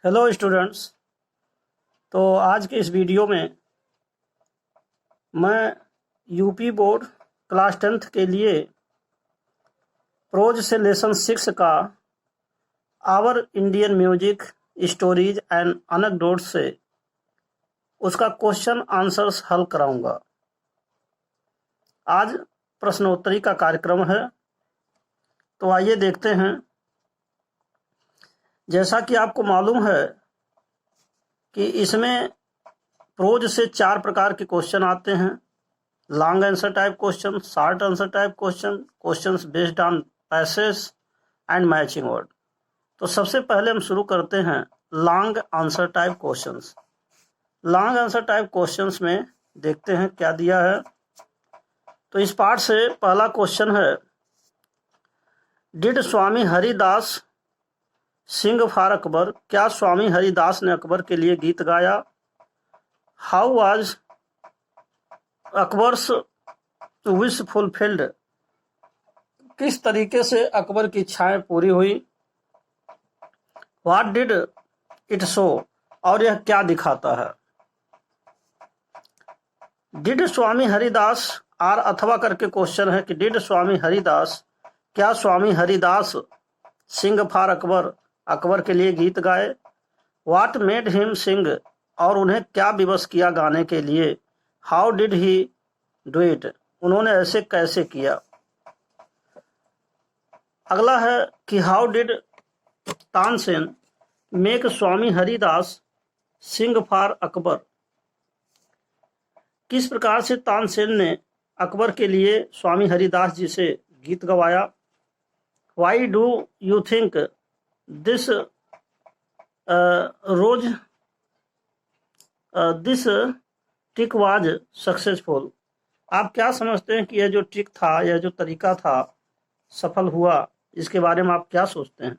Hello students. तो आज के इस वीडियो में मैं यूपी बोर्ड क्लास 10th के लिए प्रोज से लेसन 6 का our Indian music stories and anecdotes से उसका क्वेश्चन आंसर्स हल कराऊंगा। आज प्रश्नोत्तरी का कार्यक्रम है, तो आइए देखते हैं। जैसा कि आपको मालूम है कि इसमें प्रोज से 4 प्रकार के क्वेश्चन आते हैं: long answer type question, short answer type question, questions based on passage and matching word. तो सबसे पहले हम शुरू करते हैं long answer type questions. Long answer type questions में देखते हैं क्या दिया है। तो इस पार्ट से पहला क्वेश्चन है, did Swami Haridas sing for Akbar? क्या स्वामी हरिदास ने अकबर के लिए गीत गाया? How was Akbar's wish fulfilled? किस तरीके से अकबर की इच्छाएं पूरी हुई? What did it show? और यह क्या दिखाता है? डिड स्वामी हरिदास आर अथवा करके क्वेश्चन है कि डिड स्वामी हरिदास, क्या स्वामी हरिदास सिंग फॉर अकबर, अकबर के लिए गीत गाए? व्हाट मेड हिम सिंग? और उन्हें क्या विवश किया गाने के लिए? How did he do it? उन्होंने ऐसे कैसे किया? अगला है कि how did Tansen make Swami Haridas sing for Akbar? किस प्रकार से तानसेन ने अकबर के लिए स्वामी हरिदास जी से गीत गवाया? Why do you think this this trick was successful? आप क्या समझते हैं कि यह जो ट्रिक था, यह जो तरीका था, सफल हुआ? इसके बारे में आप क्या सोचते हैं?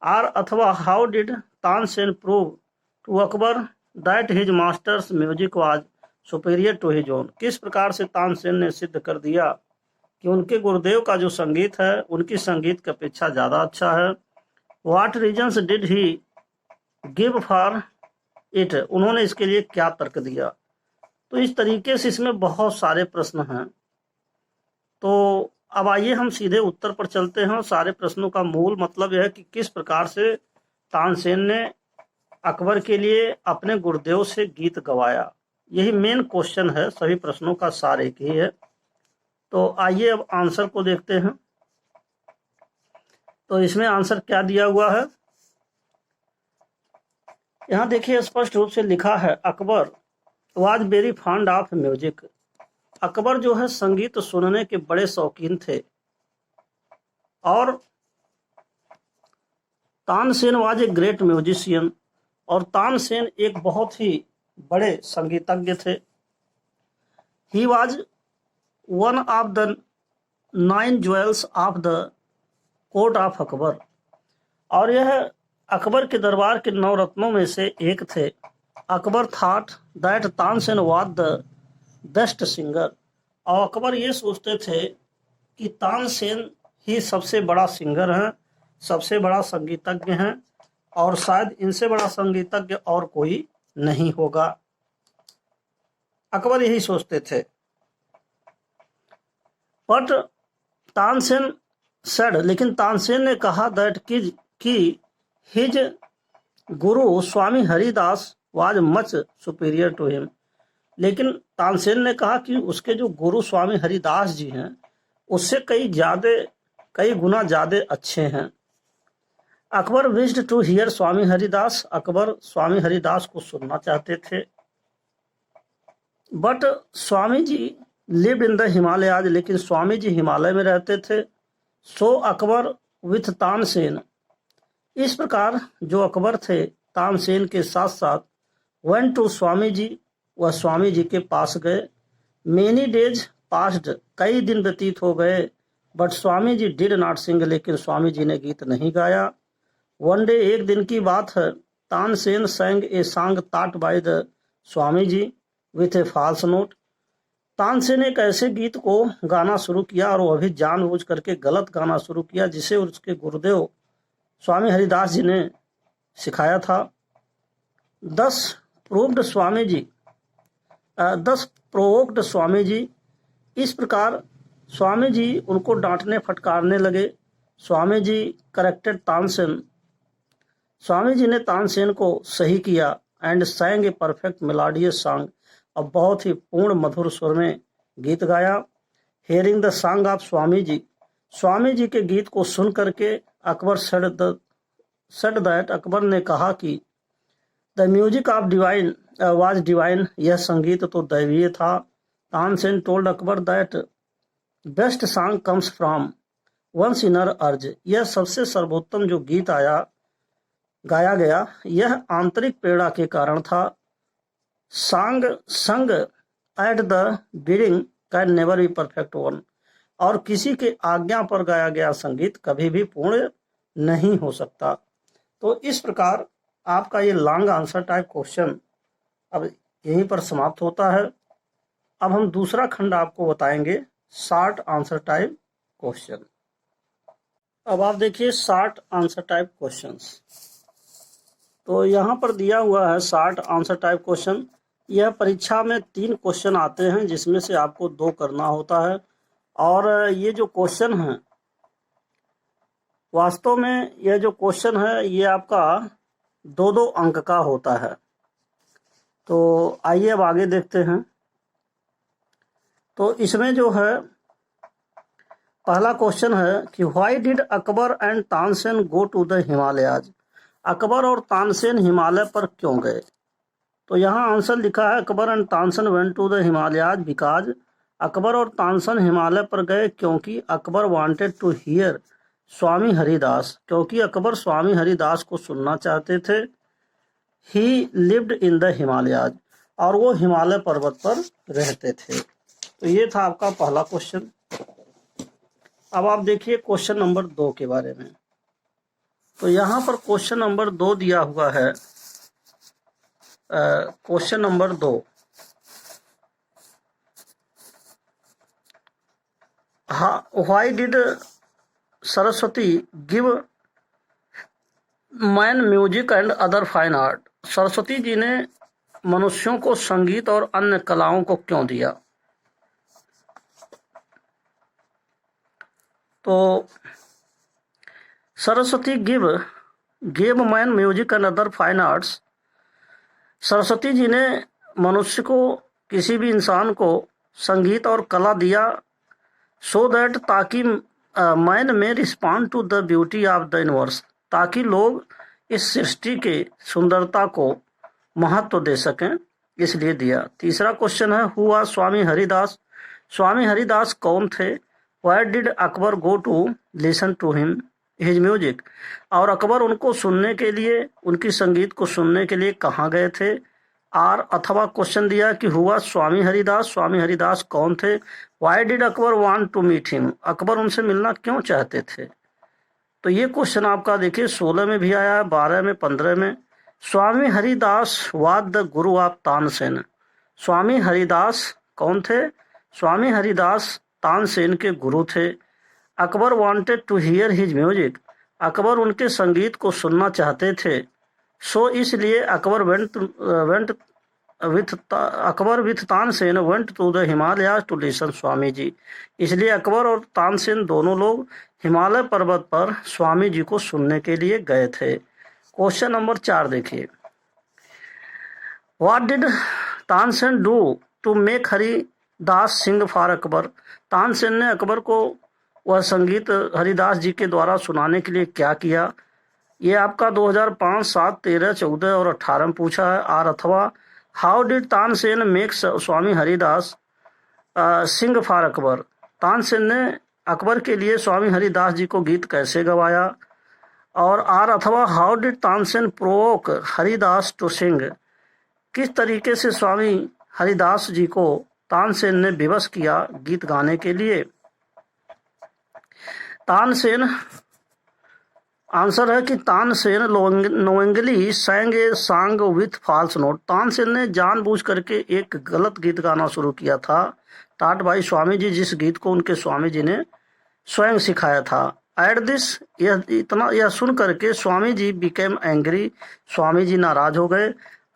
आर अथवा how did Tansen prove to Akbar that his masters music was superior to his own? किस प्रकार से तानसेन ने सिद्ध कर दिया कि उनके गुरुदेव का जो संगीत है उनकी संगीत की अपेक्षा ज़्यादा अच्छा है? What reasons did he give for it? उन्होंने इसके लिए क्या तर्क दिया? तो इस तरीके से इसमें बहुत सारे प्रश्न हैं। तो अब आइए हम सीधे उत्तर पर चलते हैं। सारे प्रश्नों का मूल मतलब यह है कि किस प्रकार से तानसेन ने अकबर के लिए अपने गुरुदेव से गीत गवाया। यही मेन क्वेश्चन है, सभी प्रश्नों का सार एक ही है। तो आइए अब आंसर को देखते हैं। तो इसमें आंसर क्या दिया हुआ है, यहाँ देखिए स्पष्ट रूप से लिखा है, Akbar was very fond of music. Akbar जो है संगीत सुनने के बड़े शौकीन थे। और Tansen was a great musician, और तानसेन एक बहुत ही बड़े संगीतज्ञ थे। He was one of the 9 jewels of the court of Akbar, और यह अकबर के दरबार के 9 रत्नों में से एक थे। Akbar thought that Tansen was the best singer, और अकबर ये सोचते थे कि तानसेन ही सबसे बड़ा सिंगर हैं, सबसे बड़ा संगीतज्ञ हैं, और शायद इनसे बड़ा संगीतज्ञ और कोई नहीं होगा। अकबर यही सोचते थे। बट तानसेन सेड, लेकिन तानसेन ने कहा दैट कि his guru Swami Haridas was much superior to him. लेकिन तानसेन ने कहा कि उसके जो गुरु स्वामी हरिदास जी हैं उससे कई गुना ज़्यादा अच्छे हैं। Akbar wished to hear Swami Haridas, Akbar Swami Haridas को सुनना चाहते थे। But Swami ji live in the Himalayas, लेकिन स्वामी जी हिमालय में रहते थे। सो अकबर विथ तानसेन, इस प्रकार जो अकबर थे तानसेन के साथ साथ वेंट टू स्वामी जी, वह स्वामी जी के पास गए। मेनी डेज पास्ड, कई दिन व्यतीत हो गए। But Swami ji did not sing, लेकिन स्वामी जी ने गीत नहीं गाया। वन डे, एक दिन की बात है, Tansen sang a song taught by the Swami ji with a false note. Tansen एक ऐसे गीत को गाना शुरू किया, और वह भी जानबूझ करके गलत गाना शुरू किया, जिसे उसके गुरुदेव स्वामी हरिदास जी ने सिखाया था। 10 प्रूव्ड स्वामी जी 10 प्रोवोक्ड स्वामी जी। इस प्रकार स्वामी जी उनको डांटने फटकारने लगे। स्वामी जी करेक्टेड तानसेन। स्वामी जी ने तानसेन को सही किया and सैंग a perfect melodious song. अब बहुत ही पूर्ण मधुर स्वर में गीत गाया। Hearing the song of Swami ji के गीत को सुन करके अकबर सेड दैट, अकबर ने कहा कि the music of divine was divine, यह संगीत तो दैवीय था। Tansen told Akbar that best song comes from one's inner urge, यह सबसे सर्वोत्तम जो गीत गाया गया यह आंतरिक प्रेरणा के कारण था। संग at the bidding can never be perfect one, और किसी के आज्ञा पर गाया गया संगीत कभी भी पूर्ण नहीं हो सकता। तो इस प्रकार आपका ये लॉन्ग आंसर टाइप क्वेश्चन अब यहीं पर समाप्त होता है। अब हम दूसरा खंड आपको बताएंगे, शॉर्ट आंसर टाइप क्वेश्चन। अब आप देखिए शॉर्ट आंसर टाइप क्वेश्चंस। तो यहाँ पर दिया हुआ है शॉर्ट आंसर टाइप क्वेश्चन। यह परीक्षा में 3 क्वेश्चन आते हैं जिसमें से आपको 2 करना होता है। और ये जो क्वेश्चन है वास्तव में यह जो क्वेश्चन है ये आपका 2-2 अंक का होता है। तो आइए अब आगे देखते हैं। तो इसमें जो है पहला क्वेश्चन है कि why did Akbar and Tansen go to the Himalayas, Akbar और तानसेन हिमालय पर क्यों गए। तो यहाँ आंसर लिखा है Akbar and Tansen went to the Himalayas because, Akbar और तानसेन हिमालय पर गए क्योंकि Akbar wanted to hear Swami Haridas, क्योंकि अकबर स्वामी हरिदास को सुनना चाहते थे। He lived in the Himalayas, और वो हिमालय पर्वत पर रहते थे। तो ये था आपका पहला क्वेश्चन। अब आप देखिए क्वेश्चन नंबर 2 के बारे में। तो यहाँ पर क्वेश्चन नंबर 2 दिया हुआ है। Question number 2, why did Saraswati give man music and other fine art, Saraswati ji ने मनुष्यों को संगीत और अन्य कलाओं को क्यों दिया। तो Saraswati give man music and other fine arts, Saraswati ji ने मनुष्य को, किसी भी इंसान को संगीत और कला दिया। सो दैट, ताकि man may respond to the beauty of the universe, ताकि लोग इस सृष्टि के सुंदरता को महत्व दे सकें, इसलिए दिया। तीसरा क्वेश्चन है हु वाज स्वामी हरिदास, स्वामी हरिदास कौन थे। Why did Akbar go to listen to him his music, और अकबर उनको सुनने के लिए, उनकी संगीत को सुनने के लिए कहाँ गए थे। और अथवा क्वेश्चन दिया कि हुआ स्वामी हरिदास, स्वामी हरिदास कौन थे। Why did Akbar want to meet him, Akbar उनसे मिलना क्यों चाहते थे। तो ये क्वेश्चन आपका देखिए 16 में भी आया है, 12 में, 15 में। Swami Haridas was the guru of Tansen, Swami Haridas कौन थे। स्वामी हरिदास तानसेन के गुरु थे। Akbar wanted to hear his music, Akbar उनके संगीत को सुनना चाहते थे। सो इसलिए Akbar Akbar with Tansen went to the Himalayas to listen Swami ji, इसलिए अकबर और तानसेन दोनों लोग हिमालय पर्वत पर स्वामी जी को सुनने के लिए गए थे। क्वेश्चन नंबर 4 देखिए, what did Tansen do to make Haridas sing for Akbar, Tansen ने अकबर को वह संगीत हरिदास जी के द्वारा सुनाने के लिए क्या किया। ये आपका 2005, 7, 13, 14 और 18 में पूछा है। और अथवा how did Tansen make Swami Haridas sing for Akbar, Tansen ने अकबर के लिए स्वामी हरिदास जी को गीत कैसे गवाया। और अथवा how did Tansen provoke Haridas to sing, किस तरीके से स्वामी हरिदास जी को तानसेन ने विवश किया गीत गाने के लिए। तानसेन, आंसर है कि Tansen knowingly sang a song with false note, Tansen ने जानबूझ करके एक गलत गीत गाना शुरू किया था। टाट बाई स्वामी जी, जिस गीत को उनके स्वामी जी ने स्वयं सिखाया था। एट दिस, यह सुन करके स्वामी जी बिकेम एंग्री, स्वामी जी नाराज हो गए।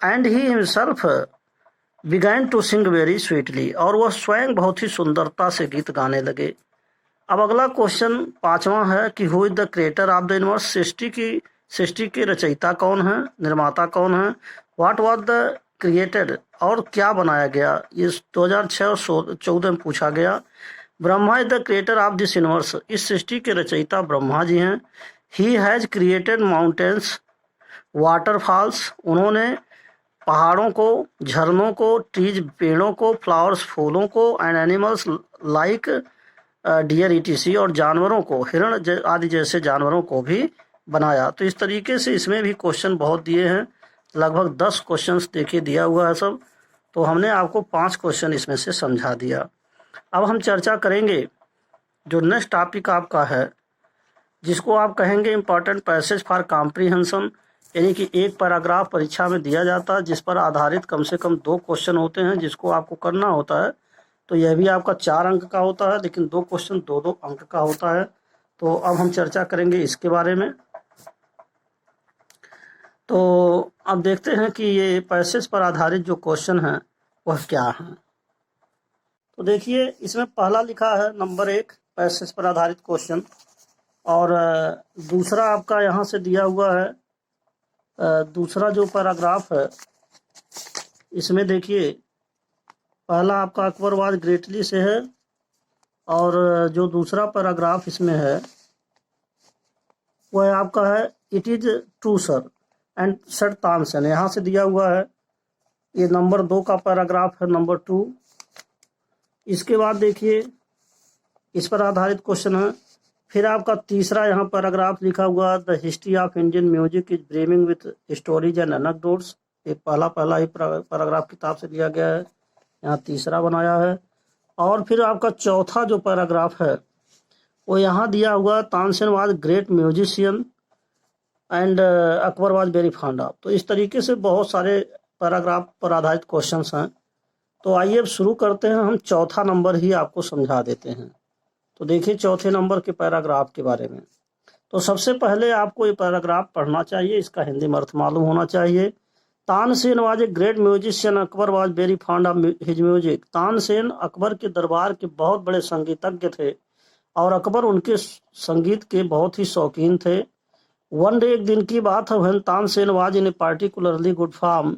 And he himself began to sing very sweetly, और वह स्वयं बहुत ही सुंदरता से गीत गाने लगे। अब अगला क्वेश्चन 5वां है कि who is the creator of the universe, सृष्टि के रचयिता कौन है, निर्माता कौन है। व्हाट वाज द क्रिएटेड, और क्या बनाया गया, इस 2006 और 2014 में पूछा गया। Brahma is the creator of this universe, इस सृष्टि के रचयिता ब्रह्मा जी हैं। He has created mountains, waterfalls, उन्होंने पहाड़ों को, झरनों को, ट्रीज पेड़ों को, फ्लावर्स फूलों को, and animals like deer etc, और जानवरों को, हिरण आदि जैसे जानवरों को भी बनाया। तो इस तरीके से इसमें भी क्वेश्चन बहुत दिए हैं, लगभग 10 क्वेश्चंस देखिए दिया हुआ है सब। तो हमने आपको 5 क्वेश्चन इसमें से समझा दिया। अब हम चर्चा करेंगे जो नेक्स्ट टॉपिक आपका है, जिसको आप कहेंगे इम्पॉर्टेंट पैसेज फॉर कॉम्प्रीहेंशन, यानी कि एक पैराग्राफ परीक्षा में दिया जाता है जिस पर आधारित कम से कम 2 क्वेश्चन होते हैं, जिसको आपको करना होता है। तो यह भी आपका 4 अंक का होता है, लेकिन 2 क्वेश्चन 2-2 अंक का होता है। तो अब हम चर्चा करेंगे इसके बारे में। तो अब देखते हैं कि ये पैसेज पर आधारित जो क्वेश्चन हैं वह क्या हैं। तो देखिए इसमें पहला लिखा है नंबर 1 पैसेज पर आधारित क्वेश्चन, और दूसरा आपका यहाँ से दिया हुआ है। दूसरा जो पैराग्राफ है इसमें देखिए पहला आपका अकबरवाद ग्रेटली से है, और जो दूसरा पैराग्राफ इसमें है वह आपका है it is true sir and sir Tansen, यहाँ से दिया हुआ है। ये नंबर 2 का पैराग्राफ है, नंबर 2। इसके बाद देखिए इस पर आधारित क्वेश्चन है। फिर आपका तीसरा यहाँ पैराग्राफ लिखा हुआ, the history of Indian music is brimming with stories and anecdotes. ये पहला ही पैराग्राफ किताब से दिया गया है, यहाँ तीसरा बनाया है। और फिर आपका चौथा जो पैराग्राफ है वो यहाँ दिया हुआ, Tansen was great musician and Akbar was very fond of. तो इस तरीके से बहुत सारे पैराग्राफ पर आधारित क्वेश्चंस हैं। तो आइए अब शुरू करते हैं, हम चौथा नंबर ही आपको समझा देते हैं। तो देखिए चौथे नंबर के पैराग्राफ के बारे में। तो सबसे पहले आपको ये पैराग्राफ पढ़ना चाहिए, इसका हिंदी में अर्थ मालूम होना चाहिए। Tansen was a great musician, Akbar was very fond of his music. Tansen Akbar के दरबार के बहुत बड़े संगीतज्ञ थे और अकबर उनके संगीत के बहुत ही शौकीन थे। वन डे, एक दिन की बात है, when Tansen was in A particularly good form.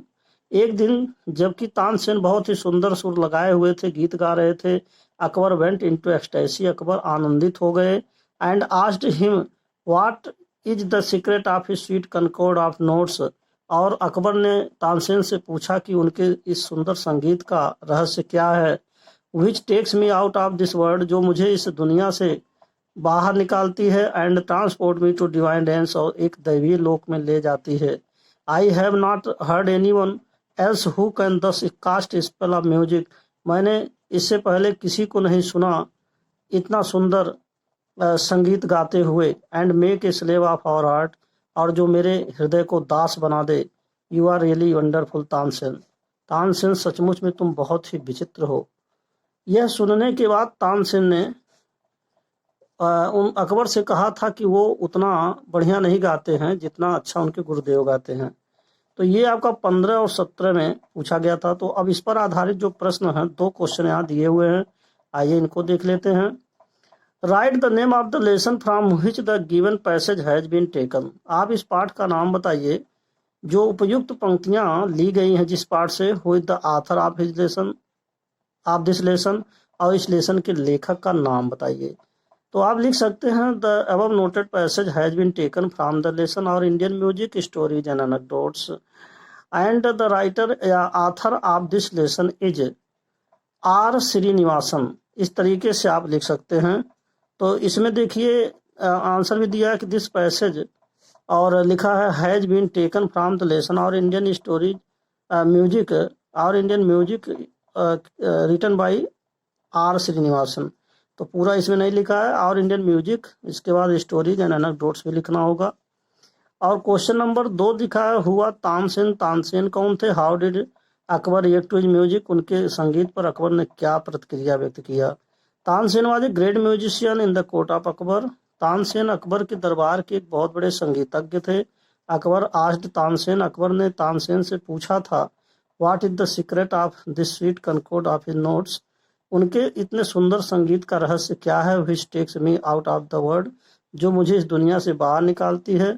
एक दिन जबकि तानसेन बहुत ही सुंदर सुर लगाए हुए थे, गीत गा रहे थे, Akbar went into ecstasy, Akbar आनंदित हो गए। And asked him what is the secret of his sweet concord of notes. और अकबर ने तानसेन से पूछा कि उनके इस सुंदर संगीत का रहस्य क्या है। Which takes me out of this world, जो मुझे इस दुनिया से बाहर निकालती है, and transport me to divine dens, और एक दैवीय लोक में ले जाती है। I have not heard any one else who can thus cast spell of music. मैंने इससे पहले किसी को नहीं सुना इतना सुंदर संगीत गाते हुए। And make a slave of our heart, और जो मेरे हृदय को दास बना दे। You are really wonderful Tansen, Tansen सचमुच में तुम बहुत ही विचित्र हो। यह सुनने के बाद तानसेन ने उन अकबर से कहा था कि वो उतना बढ़िया नहीं गाते हैं जितना अच्छा उनके गुरुदेव गाते हैं। तो ये आपका 15 और 17 में पूछा गया था। तो अब इस पर आधारित जो प्रश्न हैं, 2 क्वेश्चन यहाँ दिए हुए हैं, आइए इनको देख लेते हैं। Write the name of the lesson from which the given passage has been taken. आप इस पाठ का नाम बताइए जो उपयुक्त पंक्तियां ली गई हैं जिस पाठ से। Who is the author of his lesson, of this lesson, और इस लेसन के लेखक का नाम बताइए। तो आप लिख सकते हैं the above noted passage has been taken from the lesson और Indian music stories and anecdotes, and the writer या author of this lesson is R Srinivasan. इस तरीके से आप लिख सकते हैं। तो इसमें देखिए आंसर भी दिया है कि दिस पैसेज, और लिखा है has been taken from the lesson और इंडियन स्टोरीज म्यूजिक, और Indian music written by R Srinivasan. तो पूरा इसमें नहीं लिखा है, और इंडियन म्यूजिक, इसके बाद स्टोरीज एंड एनेक्डोट्स भी लिखना होगा। और क्वेश्चन नंबर 2 दिखा है हुआ तानसेन, तानसेन कौन थे। How did Akbar react to his music, उनके संगीत पर अकबर ने क्या प्रतिक्रिया व्यक्त किया। Tansen was a great musician in the court of Akbar, Tansen Akbar के दरबार के एक बहुत बड़े संगीतज्ञ थे। अकबर आस्क्ड तानसेन, अकबर ने तानसेन से पूछा था, what is the secret of this sweet concord of his notes. उनके इतने सुंदर संगीत का रहस्य क्या है, which takes me out of the world, जो मुझे इस दुनिया से बाहर निकालती है,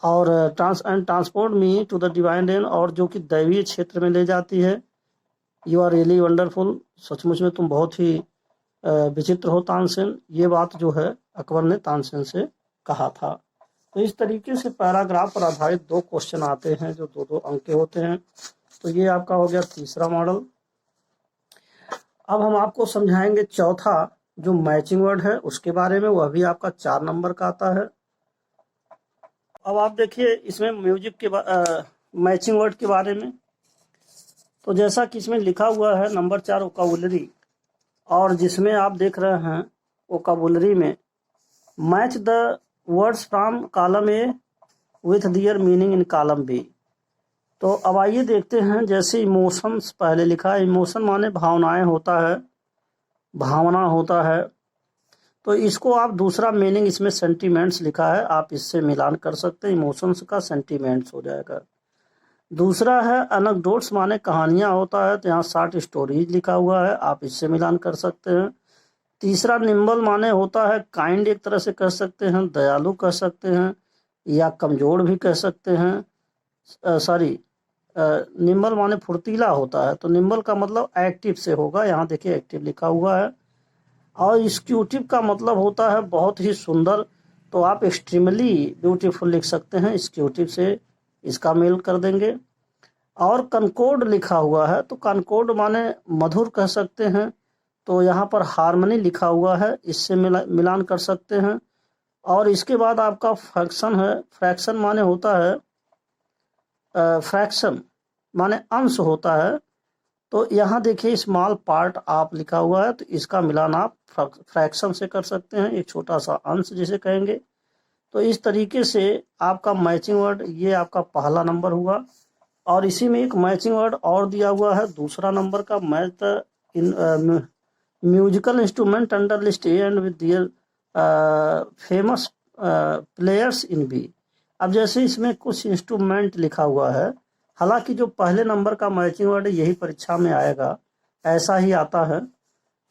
और transport me to the divine realm, और जो कि दैवीय क्षेत्र में ले जाती है। यू आर रियली वंडरफुल, सचमुच में तुम बहुत ही विचित्र हो तानसेन। ये बात जो है अकबर ने तानसेन से कहा था। तो इस तरीके से पैराग्राफ पर आधारित 2 क्वेश्चन आते हैं जो 2-2 अंक के होते हैं। तो ये आपका हो गया तीसरा मॉडल। अब हम आपको समझाएंगे चौथा जो मैचिंग वर्ड है उसके बारे में, वह भी आपका 4 नंबर का आता है। अब आप देखिए इसमें म्यूजिक के मैचिंग वर्ड के बारे में। तो जैसा कि इसमें लिखा हुआ है नंबर 4 वोकाबुलरी, और जिसमें आप देख रहे हैं वोकाबुलरी में match the words from column A with their meaning in column B. तो अब आइए देखते हैं, जैसे इमोशंस पहले लिखा है, इमोशन माने भावनाएं होता है, भावना होता है। तो इसको आप दूसरा मीनिंग इसमें सेंटीमेंट्स लिखा है, आप इससे मिलान कर सकते हैं, इमोशंस का सेंटीमेंट्स हो जाएगा। दूसरा है एनेक्डोट्स माने कहानियां होता है, तो यहाँ शॉर्ट स्टोरीज लिखा हुआ है, आप इससे मिलान कर सकते हैं। तीसरा निम्बल माने होता है काइंड, एक तरह से कह सकते हैं, दयालु कह सकते हैं, या कमजोर भी कह सकते हैं। निम्बल माने फुर्तीला होता है, तो निम्बल का मतलब एक्टिव से होगा, यहाँ देखिए एक्टिव लिखा हुआ है। और स्क्यूटिव का मतलब होता है बहुत ही सुंदर, तो आप एक्सट्रीमली ब्यूटीफुल लिख सकते हैं, स्क्यूटिव से इसका मेल कर देंगे। और कनकॉर्ड लिखा हुआ है, तो कनकॉर्ड माने मधुर कह सकते हैं, तो यहाँ पर हार्मनी लिखा हुआ है, इससे मिलान कर सकते हैं। और इसके बाद आपका फ्रैक्शन है, फ्रैक्शन माने होता है फ्रैक्शन माने अंश होता है, तो यहाँ देखिए स्मॉल पार्ट आप लिखा हुआ है, तो इसका मिलान आप फ्रैक्शन से कर सकते हैं, एक छोटा सा अंश जिसे कहेंगे। तो इस तरीके से आपका मैचिंग वर्ड ये आपका पहला नंबर हुआ। और इसी में एक मैचिंग वर्ड और दिया हुआ है दूसरा नंबर का, match the in musical instrument under list A and with their famous players in B. अब जैसे इसमें कुछ इंस्ट्रूमेंट लिखा हुआ है, हालांकि जो पहले नंबर का मैचिंग वर्ड यही परीक्षा में आएगा, ऐसा ही आता है,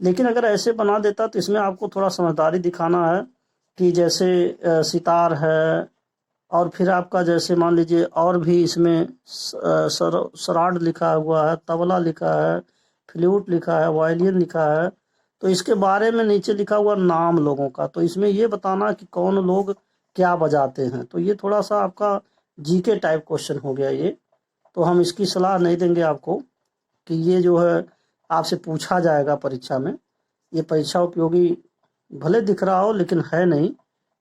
लेकिन अगर ऐसे बना देता तो इसमें आपको थोड़ा समझदारी दिखाना है कि जैसे सितार है, और फिर आपका जैसे मान लीजिए और भी इसमें सराड लिखा हुआ है, तबला लिखा है, फ्लूट लिखा है, वायलिन लिखा है, तो इसके बारे में नीचे लिखा हुआ नाम लोगों का, तो इसमें ये बताना कि कौन लोग क्या बजाते हैं। तो ये थोड़ा सा आपका जीके टाइप क्वेश्चन हो गया ये, तो हम इसकी सलाह नहीं देंगे आपको कि ये जो है आपसे पूछा जाएगा परीक्षा में। ये परीक्षा उपयोगी भले दिख रहा हो लेकिन है नहीं,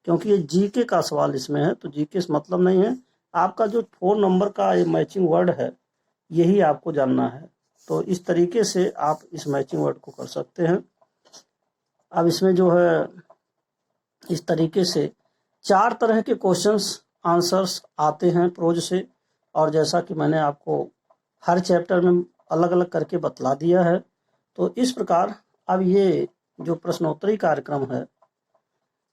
क्योंकि ये जीके का सवाल इसमें है, तो जीके से मतलब नहीं है। आपका जो 4 नंबर का ये मैचिंग वर्ड है यही आपको जानना है। तो इस तरीके से आप इस मैचिंग वर्ड को कर सकते हैं। अब इसमें जो है इस तरीके से 4 तरह के क्वेश्चंस आंसर्स आते हैं प्रोज से, और जैसा कि मैंने आपको हर चैप्टर में अलग अलग करके बतला दिया है। तो इस प्रकार अब ये जो प्रश्नोत्तरी कार्यक्रम है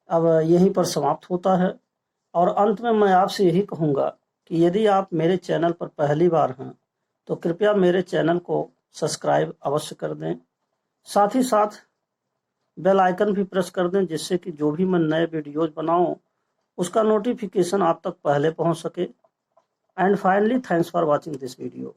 अब यहीं पर समाप्त होता है। और अंत में मैं आपसे यही कहूँगा कि यदि आप मेरे चैनल पर पहली बार हैं तो कृपया मेरे चैनल को सब्सक्राइब अवश्य कर दें, साथ ही साथ बेल आइकन भी प्रेस कर दें, जिससे कि जो भी मैं नए वीडियोज बनाऊं उसका नोटिफिकेशन आप तक पहले पहुंच सके। And finally thanks for watching this video.